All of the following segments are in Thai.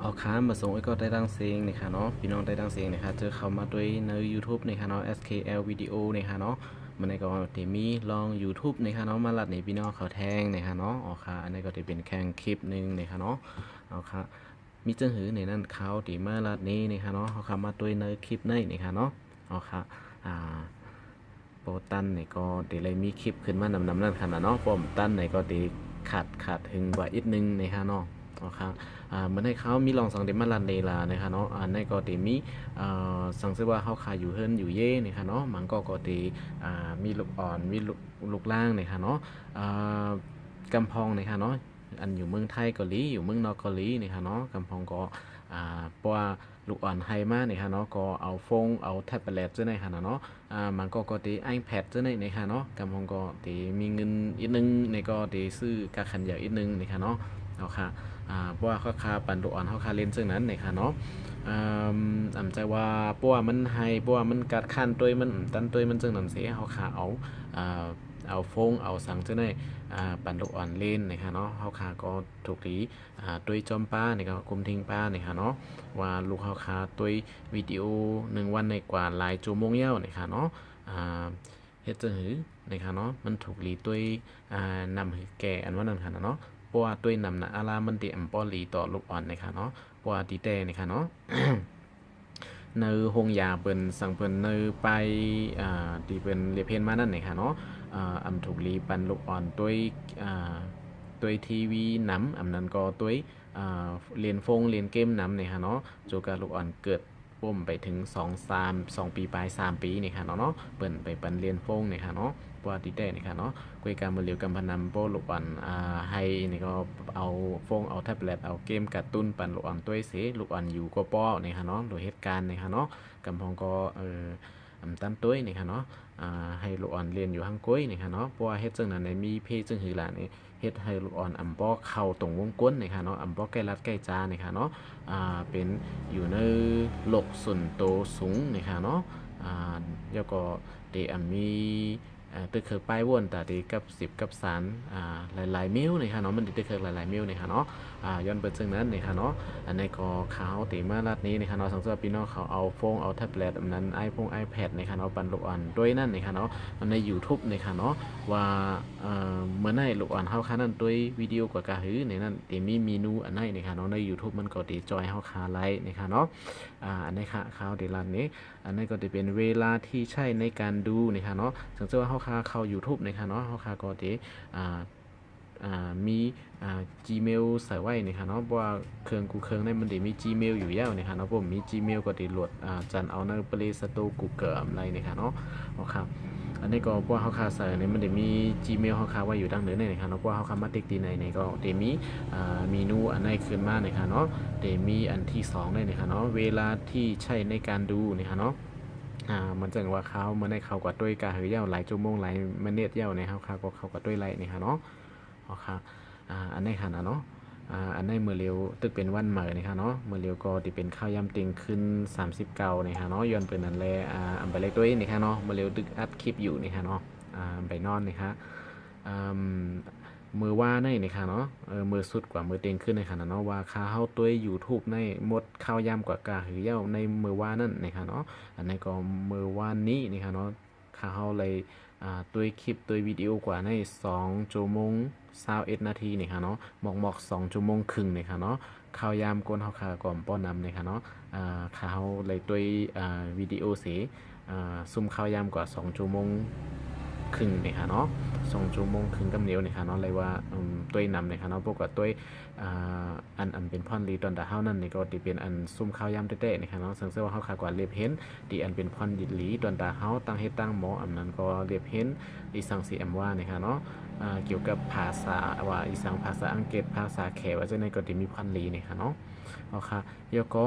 เอาค้ามาส่งไอ้ก็ได้ดังเสียงนะคะเนาะพี่น้องได้ดังเสียงนะคะเจอเข้ามาด้วยใน YouTube นะคะเนาะ SKL วิดีโอนะคะเนาะมันในก็จะมีลอง YouTube นะคะเนาะมาลัดในพี่น้องเขาแทงนะคะเนาะเอาค่ะอันนี้ก็จะเป็นแข่งคลิปหนึ่งนะคะเนาะเอาค่ะมีจังหือในนั้นเขาตีมาลัดนี้นะคะเนาะเขาเข้ามาด้วยในคลิปนี้นะคะเนาะเอาค่ะโปรตันเนี่ยก็ตีเลยมีคลิปขึ้นมานำนั่นขนาดเนาะปมตันเนี่ยก็ตีขาดถึงกว่าอีกนึงนะคะเนาะนะครับมันให้เขามีลองสังเดมาลันเดลานะคะเนาะในก็ตีมีสังเสว่าเขาขายอยู่เฮิรนอยู่เย่นะคะเนาะมันก็ตีมีลูกอ่อนมีลูกล่างนะคะเนาะกำพองนะคะเนาะอันอยู่เมืองไทยเกาหลีอยู่เมืองนอกเกาหลีนะคะเนาะกำพองก็เพราะว่าลูกอ่อนไฮมาเนี่ยค่ะเนาะก็เอาโฟงเอาแท็บเล็ตจ้ะเนี่ยค่ะเนาะมันก็ตี iPad จ้ะเนี่ยค่ะเนาะกำพองก็ตีมีเงินอีกนึงในก็ตีซื้อกาขันใหญ่อีกนึงนะคะเนาะเอาค่ะเพราะว่าเขาคาปันลูกอ่อนเขาคาเล่นซึ่งนั้นนะคะเนาะอ่ำใจว่าเพราะว่ามันไฮเพราะว่ามันกัดขั้นตัวมันตันตัวมันจึงนั่นเสียเขาขาอ่าเอาโฟงเอาสังจ้ะเนี่ยปันลูกอ่อนเล่นนะคะเนาะเขาขาก็ถูกดีตัวจอมป้าเนี่ยก็กุมทิ้งป้าเนี่ยค่ะเนาะว่าลูกเขาขาตัววิดีโอ1 วันในกว่าหลายชั่วโมงเย้าเนี่ยค่ะเนาะเฮ็ดจังหือนะคะเนาะมันถูกหลีตัวนำหือแก่อันว่านั่นค่ะเนาะเพราะว่าตัวนำนะอารามันติอัมปอลีต่อลูกอ่อนนะคะเนาะเพราะว่าตีแต่นะคะเนาะ ในหงยาเปิ้นสั่งเปิ้นในไปที่เปิ้นเรียกเพนมานั่นนี่ค่ะเนาะอำถูกลีปันลูกอ่อนตัวทีวีน้ำอำนั้นก็ตัวเรียนฟงเรียนเกมน้ำนี่ค่ะเนาะโจกาลูกอ่อนเกิดปุ่มไปถึง2 ปีปลาย3 ปีนี่ค่ะเนาะเปิ้นไปปันเรียนฟงนี่ค่ะเนาะปวติเต้นี่ค่ะเนาะกุยการมาเลียวกันพนันโปลูกอ่อนให้นี่ก็เอาฟงเอาแท็บเล็ตเอาเกมการ์ตูนปันลูกอ่อนตัวเสลูกอ่อนอยู่ก็ป้อนี่ค่ะเนาะโดยเหตุการณ์นี่ค่ะเนาะกำพองก็ตามตัวนี่ค่ะเนาะให้ลูกอ่อนเรียนอยู่ห้างก้อยนี่ค่ะเนาะเพราะว่าเฮ็ดจังนั้นมีเพจจังหือหลานนี่เฮ็ดให้ลูกอ่อนป้อเข้าตรงวงก้นนี่ค่ะเนาะป้อใกล้รัดใกล้จานี่ค่ะเนาะเป็นอยู่ในโลกส่วนโตสูงนี่ค่ะเนาะแล้วก็เดมีตึกเคยป้ายวนแต่ดีกับกับสารหลายๆมิลนี่ค่ะเนาะมันตึกเคยหลายๆมิลนี่ค่ะเนาะย้อนเปิดซึ่งนั้นนี่ค่ะเนาะอันนี้ก็เขาตีมาลัดนี้นี่ค่ะเนาะสังเกตพี่น้องเขาเอาโฟงเอาแท็บเล็ตอันนั้นiPad นี่ค่ะเนาะปันลูกอ่อนด้วยนั่นนี่ค่ะเนาะมันใน YouTube นี่ค่ะเนาะว่าเมื่อไหร่ลูกอ่อนเขาค่ะนั่นด้วยวิดีโอกว่ากะหือในนั้นตีมีเมนูอันไหนนี่ค่ะเนาะใน YouTube มันก็ตีจอยเขาคาไลท์นี่ค่ะเนาะอันนี้ค่ะเขาตีลันนี้อันนี้ก็จะเป็นเวลาที่ใช้ในการดูนี่ค่ะเนาะสังเกตว่าเขาเข้า YouTube นะคะเนาะเขาก็จะมีGmail ใส่ไว้นี่ค่ะเนาะเพราะว่าเครื่องในมันได้มี Gmail อยู่แล้วนี่ค่ะเนาะผมมี Gmail ก็ได้โหลดจันเอาใน Play Store Google อะไรนี่ค่ะเนาะครับอันนี้ก็เพราะว่าเขาใส่ในมันได้มี Gmail เขาไว้อยู่ดังเดิมนี่ค่ะเนาะเพราะว่าเขามาติ๊กตีในก็ได้มีเมนูอันไหนขึ้นมานี่ค่ะเนาะได้มีอันที่2ได้นี่ค่ะเนาะเวลาที่ใช้ในการดูนี่ค่ะเนาะมันจังว่าเขาเมื่อในเขากับด้วยกาเหือยาวหลายชั่วโมงหลายมินิทยาวในเขาก็เขากับด้วยไรนี่ค่ะเนาะค่ะอันนี้ค่ะนะเนาะอันนี้เมื่อเร็วตึกเป็นวันใหม่นี่ค่ะเนาะเมื่อเร็วก็ที่เป็นข้าวยำติงขึ้น39นี่ค่ะเนาะย้อนเป็นนั่นแหละอันไปเล็กตัวนี่ค่ะเนาะเมื่อเร็วตึกอัดคลิปอยู่นี่ค่ะเนาะไปนอนนี่ค่ะมือว่าในนี่ค่ะเนาะมือสุดกว่ามือเต็งขึ้นในค่ะเนาะว่าค่าเฮาตัว YouTube ในหมดข้าวยำกว่ากาหือเย้าในมือว่านั่นนี่ค่ะเนาะอันนี้ก็มือว่านนี้นี่ค่ะเนาะค่าเฮาเลยตัวคลิปตัววิดีโอกว่าใน2 ชั่วโมง21 นาทีนี่ค่ะเนาะหมอก2 ชั่วโมงครึ่งนี่ค่ะเนาะข้าวยามก้นเฮาขาก่อมป้อนนำนี่ค่ะเนาะข่าวเลยตัววิดีโอสีซุ่มข้าวยามกว่า2 ชั่วโมงครึ่งนี่ค่ะเนาะ2 ชั่วโมงครึ่งกับเหนียวนี่ค่ะเนาะเลยว่าตัวนำนี่ค่ะเนาะพวกกับตัวอันเป็นพ่อนลีตอนแต่เฮานั่นนี่ก็ที่เป็นอันซุ่มข้าวยามเต้ๆนี่ค่ะเนาะซึ่งเสื้อว่าเฮาขากว่าเล็บเห็นที่อันเป็นพ่อนดิลีตอนแต่เฮาตั้งเฮ็ดตั้งหมออันนั้นก็เล็บเห็นอีสังสีแอมว่านี่ค่ะเนาะเกี่ยวกับภาษาว่าอีสังภาษาอังกฤษภาษาแขกว่าจะในก็ที่มีพ่อนลีนี่ค่ะเนาะเอาค่ะแล้วก็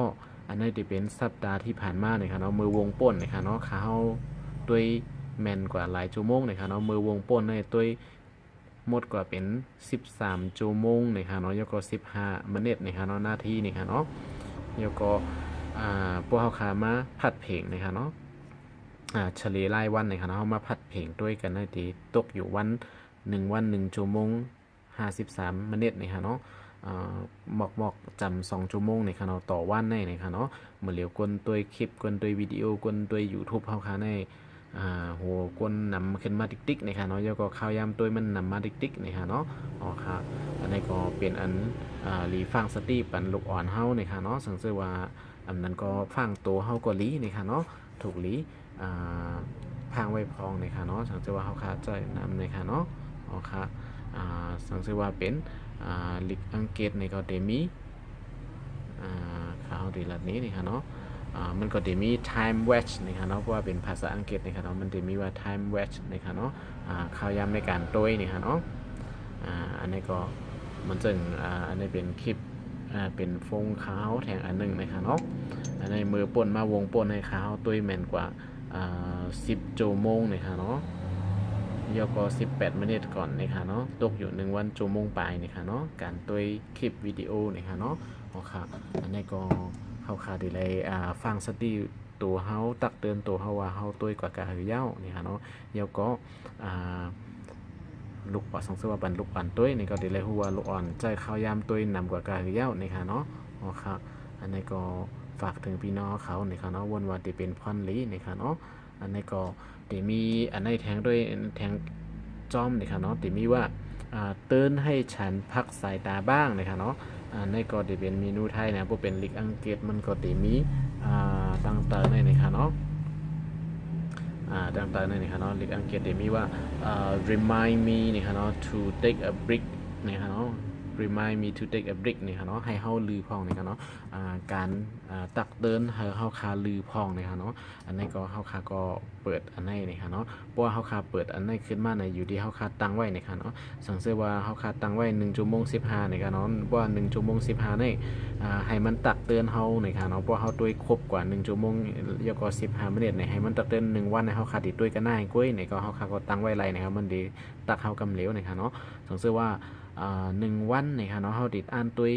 อันนี้ที่เป็นสัปดาห์ที่ผ่านมานี่ค่ะเนาะมือวงป่นนี่ค่ะเนาะขาเฮาด้วยแม่นกว่าหลายชั่วโมงนี่ค่ะเนาะมือวงป่นในตัวหมดกว่าเป็น13 ชั่วโมงนี่ค่ะเนาะแล้วก็15 นาทีนี่ค่ะเนาะนาทีนี่ค่ะเนาะแล้วก็พวกเฮาขามาผัดเพลงนี่ค่ะเนาะเฉลี่ยรายวันนี่ค่ะเนาะเฮามาผัดเพลงด้วยกันได้ที่ตกอยู่วัน1 ชั่วโมง53 นาทีนี่ค่ะเนาะ หมอกจำ2 ชั่วโมงในค่ะเนาะต่อวันในค่ะเนาะเหมือนเหลียวกวนตัวคลิปกวนตัววิดีโอกวนตัว YouTube เฮาค่ะในหัวกวนนำขึ้นมาติ๊กๆในค่ะเนาะแล้วก็ข่าวยามตัวมันนำมาติ๊กๆในค่ะเนาะอ๋อค่ะอันนี้ก็เป็นอันรีฟังสตีปันลูกอ่อนเฮาในค่ะเนาะสังเกตว่าอันนั้นก็ฟังตัวเฮาก็ลีในค่ะเนาะถูกลีพางไว้พองในค่ะเนาะสังเกตว่าเฮาค่ะใจนำในค่ะเนาะอ๋อค่ะสังเกตว่าเป็นลิกอังกฤษในก็เดมีข่าวดีลัดนี้นี่ค่ะเนาะมันก็จะมี time watch นะครับเนาะเพราะว่าเป็นภาษาอังกฤษนะครับเนาะมันจะมีว่า time watch นะครับเนาะข่าวยามในการต้วยนี่ครับเนาะอันนี้ก็มันจึงอันนี้เป็นคลิปเป็นฟงขาวแทงอันหนึ่งนะครับเนาะอันนี้มือป่นมาวงป่นในขาวต้วยแม่นกว่า10 ชั่วโมงนะครับเนาะยก็18 มินิก่อนนะครับเนาะตกอยู่1 วันชั่วโมงปลายนะครับเนาะการต้วยคลิปวิดีโอนะครับเนาะอ๋อค่ะอันนี้ก็เขาขาดีเลยฟังสติตัวเฮาตักเตือนตัวเฮาว่าเฮาตัวกว่ากะหือเย้านี่ฮะเนาะเดี๋ยวก็ลูกปอสังเสว่าบันลูกอ่อนตัวนี่ก็ดีเลยฮู้ว่าลูกอ่อนใจข้าวยามตัวนำกว่ากะหือเย้านี่ค่ะเนาะอ๋อค่ะอันนี้ก็ฝากถึงพี่น้องเขานี่ค่ะเนาะวนว่าที่เป็นพรลีนี่ค่ะเนาะอันนี้ก็ที่มีอันนี้แทงด้วยแทงจอมนี่ค่ะเนาะที่มีว่าเตือนให้ฉันพักสายตาบ้างนี่ค่ะเนาะในก็จะเป็นเมนูไทยนะพวกเป็นลิกอังกฤษมันก็จะมีต่างๆในนี่ค่ะเนาะต่างๆในนี่ค่ะเนาะลิกอังกฤษจะมีว่า remind me นี่ค่ะเนาะ to take a break นี่ค่ะเนาะ remind me to take a break นี่ค่ะเนาะให้เฮาลือพองนี่ค่ะเนาะการตักเตือนให้เฮาคาลือพองนี่ค่ะเนาะอันนี้ก็เฮาคาก็เปิดอันนี้นี่ค่ะเนาะเพราะว่าเฮาคาเปิดอันนี้ขึ้นมาในอยู่ที่เฮาคาตั้งไว้นี่ค่ะเนาะสังเกตว่าเฮาคาตั้งไว้1 ชั่วโมง 15นี่ค่ะเนาะว่า1 ชั่วโมง 15นี่ให้มันตักเตือนเฮานี่ค่ะเนาะเพราะเฮาตัวครบกว่า1 ชั่วโมงแล้วก็15 มินินี่ให้มันตักเตือน1 วันให้เฮาคาติดด้วยกันได้ก้อยนี่ก็เฮาคาก็ตั้งไว้ไรนะครับมันดีตักเฮากำเหลวนี่ค่ะเนาะสังเกตว่า1 วันนี่ค่ะเนาะเฮาติดอ่านตัว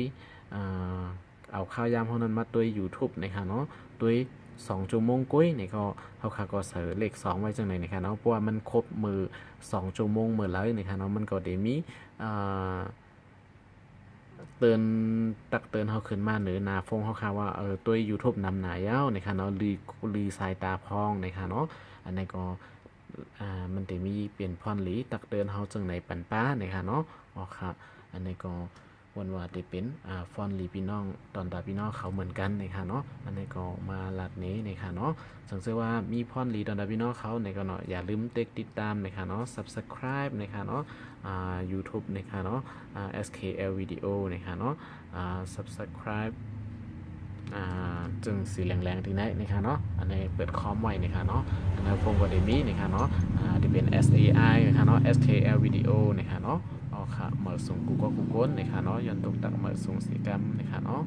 เอาข้าวยามเฮานั้นมาตัว YouTube นี่ค่ะเนาะตัว2 ชั่วโมงก้อยนี่ก็เฮาคาก็เสิร์ชเลข2ไว้จังไหนนี่ค่ะเนาะเพราะว่ามันครบมือ2 ชั่วโมงมื้อแล้วนี่ค่ะเนาะมันก็ได้มีเตือนตักเตือนเฮาขึ้นมาเหนือหน้าฟงเฮาค่ะว่าตัว YouTube นำหน้ายาวนี่ค่ะเนาะลือสายตาพองนี่ค่ะเนาะอันนี้ก็มันจะมีเปลี่ยนพรหลีตักเตือนเฮาจังไหนปันป้านี่ค่ะเนาะอ๋อค่ะอันนี้ก็วันว่าจะเป็นฟอนหลีพี่น้องตอนตาพี่น้องเขาเหมือนกันนี่ค่ะเนาะอันนี้ก็มาลัดนี้นี่ค่ะเนาะสังเกตว่ามีพรหลีตอนตาพี่น้องเขาในก็เนาะอย่าลืมติดตามนี่ค่ะเนาะ subscribe นี่ค่ะเนาะYouTube นี่ค่ะเนาะSKL Video นี่ค่ะเนาะsubscribe จึงสีแรงๆที่ไหนนี่ค่ะเนาะอันนี้เปิดคอมไว้นี่ค่ะเนาะอันนี้ฟงก็ได้มีนี่ค่ะเนาะที่เป็น SAI นี่ค่ะเนาะ SKL Video นี่ค่ะเนาะอ๋อค่ะเหมือนส่งกูก็กูก้นนี่ค่ะเนาะยันตกตักเหมือนส่งสีกรรมนี่ค่ะเนาะ